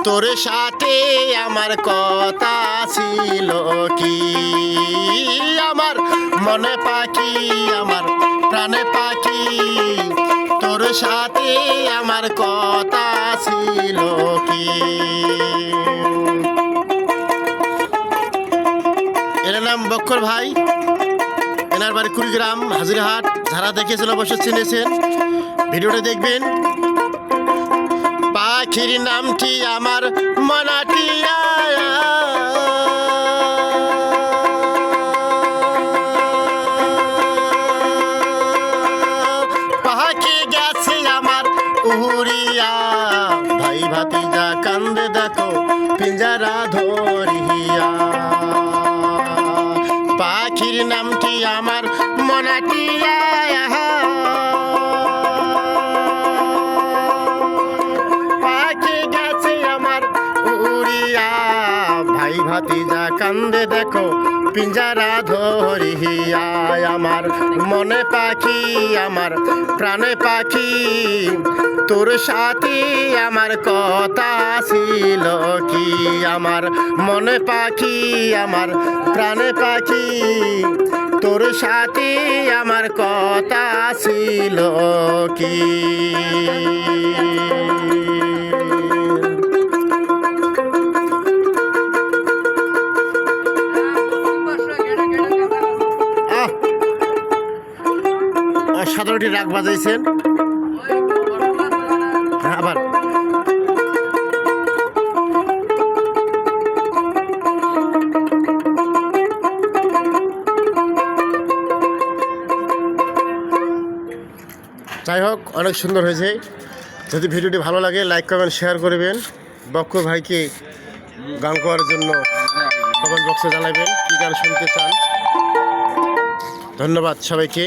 তোর সাথে আমার কথা ছিল কি আমার মনে পাখি আমার প্রাণে পাখি তোর সাথে আমার কথা ছিল কি এর নাম বক্কর ভাই এনার বাড়ি কুড়িগ্রাম হাজিরহাট যারা দেখেছেন অবশ্যই চিনেছেন ভিডিওটা দেখবেন পাখির নামটি আমার মনাটিয়া পাখি গেছে আমার উড়িয়া ভাই ভাতিজা কান্দে দেখো পিঞ্জারা ধরিয়া পাখির নামটি আমার মনাটিয়া পাখি গেছে আমার উড়িয়া ভাই ভাতিজা কান্দে দেখো পিঞ্জারা ধরিয়া আমার মনে পাখি আমার প্রাণে পাখি তোর সাথে আমার কথা ছিল কি আমার মনে পাখি আমার প্রাণে পাখি তোর সাথে আমার কথা ছিল কি অসাধারণটি রাগ বাজাইছেন আবার যাই হোক অনেক সুন্দর হয়েছে যদি ভিডিওটি ভালো লাগে লাইক কমেন্ট শেয়ার করবেন বক্কর ভাইকে গান করার জন্য কমেন্ট বক্সে জানাবেন কী গান শুনতে চান ধন্যবাদ সবাইকে।